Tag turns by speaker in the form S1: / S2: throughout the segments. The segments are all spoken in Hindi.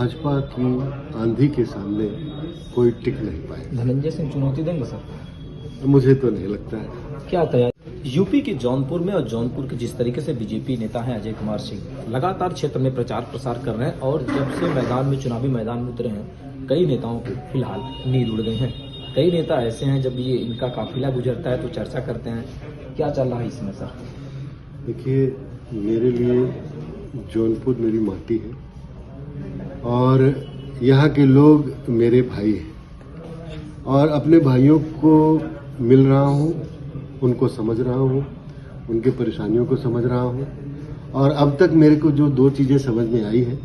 S1: भाजपा की आंधी के सामने कोई टिक नहीं पाए।
S2: धनंजय सिंह चुनौती देंगे सर?
S1: मुझे तो नहीं लगता है।
S2: क्या तैयारी? यूपी के जौनपुर में और जौनपुर के जिस तरीके से बीजेपी नेता हैं अजय कुमार सिंह लगातार क्षेत्र में प्रचार प्रसार कर रहे हैं और जब से मैदान में चुनावी मैदान में उतरे हैं कई नेताओं के फिलहाल नींद उड़ गए हैं। कई नेता ऐसे हैं जब ये इनका काफिला गुजरता है तो चर्चा करते हैं। क्या चल रहा है इसमें सर?
S1: देखिए, मेरे लिए जौनपुर मेरी माटी है और यहाँ के लोग मेरे भाई हैं और अपने भाइयों को मिल रहा हूँ, उनको समझ रहा हूँ, उनके परेशानियों को समझ रहा हूँ और अब तक मेरे को जो दो चीज़ें समझ में आई है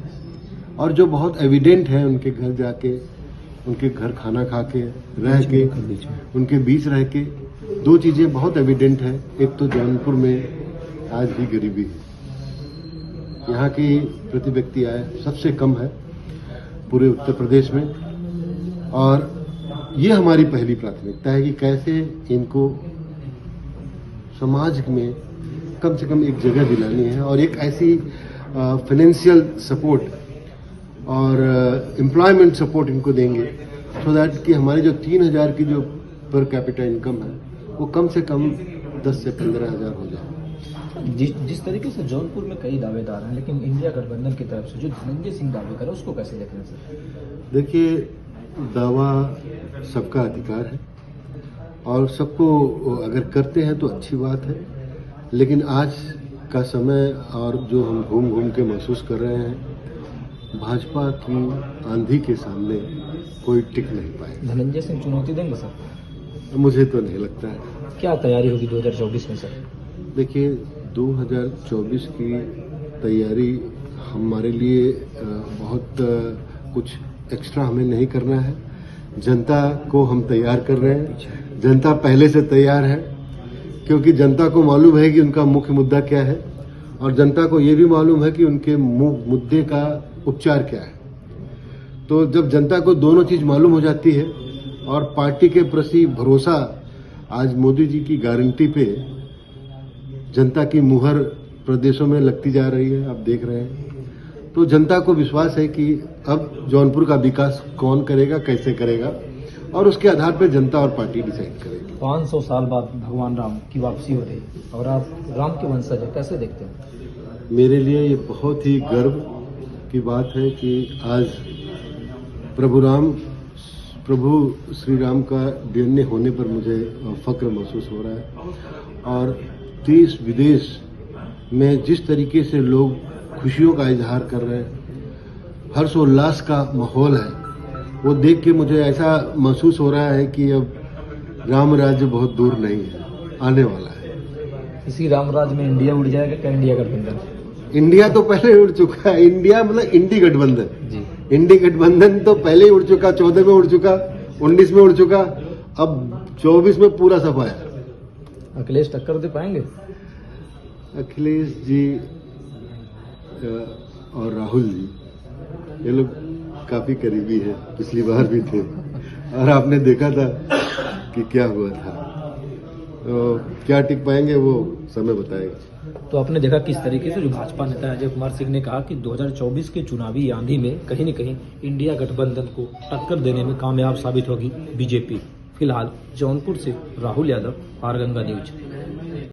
S1: और जो बहुत एविडेंट है, उनके घर जाके, उनके घर खाना खा के रह के, उनके बीच रह के दो चीज़ें बहुत एविडेंट है। एक तो जौनपुर में आज भी गरीबी है, यहाँ की प्रति व्यक्ति आय सबसे कम है पूरे उत्तर प्रदेश में और ये हमारी पहली प्राथमिकता है कि कैसे इनको समाज में कम से कम एक जगह दिलानी है और एक ऐसी फाइनेंशियल सपोर्ट और एम्प्लॉयमेंट सपोर्ट इनको देंगे सो दैट कि हमारी जो 3,000 की जो पर कैपिटा इनकम है वो कम से कम 10 से 15,000 हो जाए।
S2: जिस तरीके से जौनपुर में कई दावेदार हैं लेकिन इंडिया गठबंधन की तरफ से जो धनंजय सिंह दावे करे उसको कैसे देख रहे हैं सर?
S1: देखिए, दावा सबका अधिकार है और सबको अगर करते हैं तो अच्छी बात है, लेकिन आज का समय और जो हम घूम घूम के महसूस कर रहे हैं, भाजपा की आंधी के सामने कोई टिक नहीं पाए।
S2: धनंजय सिंह चुनौती देंगे सर?
S1: मुझे तो नहीं लगता है।
S2: क्या तैयारी होगी 2024 में सर?
S1: देखिए, 2024 की तैयारी हमारे लिए बहुत कुछ एक्स्ट्रा हमें नहीं करना है। जनता को हम तैयार कर रहे हैं, जनता पहले से तैयार है क्योंकि जनता को मालूम है कि उनका मुख्य मुद्दा क्या है और जनता को ये भी मालूम है कि उनके मुद्दे का उपचार क्या है। तो जब जनता को दोनों चीज मालूम हो जाती है और पार्टी के प्रति भरोसा आज मोदी जी की गारंटी पे जनता की मुहर प्रदेशों में लगती जा रही है, आप देख रहे हैं। तो जनता को विश्वास है कि अब जौनपुर का विकास कौन करेगा, कैसे करेगा और उसके आधार पर जनता और पार्टी डिसाइड करेगी।
S2: 500 साल बाद भगवान राम की वापसी हो रही और आप राम के वंशज है, कैसे देखते हैं?
S1: मेरे लिए ये बहुत ही गर्व की बात है कि आज प्रभु श्री राम का DNA होने पर मुझे फक्र महसूस हो रहा है और देश विदेश में जिस तरीके से लोग खुशियों का इजहार कर रहे हैं, हर्षोल्लास का माहौल है, वो देख के मुझे ऐसा महसूस हो रहा है कि अब राम राज्य बहुत दूर नहीं है, आने वाला है।
S2: इसी राम राज्य में इंडिया उड़ जाएगा क्या? इंडिया गठबंधन?
S1: इंडिया तो पहले उड़ चुका है। इंडिया मतलब इंडी गठबंधन
S2: जी,
S1: इंडी गठबंधन तो पहले ही उड़ चुका, 14 में उड़ चुका, 19 में उड़ चुका, अब 24 में पूरा सफाया।
S2: अखिलेश टक्कर दे पाएंगे?
S1: अखिलेश जी और राहुल जी ये लोग काफी करीबी है, पिछली बार भी थे और आपने देखा था कि क्या हुआ था। तो क्या टिक पाएंगे वो समय बताएगा।
S2: तो आपने देखा किस तरीके से जो भाजपा नेता अजय कुमार सिंह ने कहा कि 2024 के चुनावी आंधी में कहीं न कहीं इंडिया गठबंधन को टक्कर देने में कामयाब साबित होगी बीजेपी। फिलहाल जौनपुर से राहुल यादव, आर गंगा न्यूज।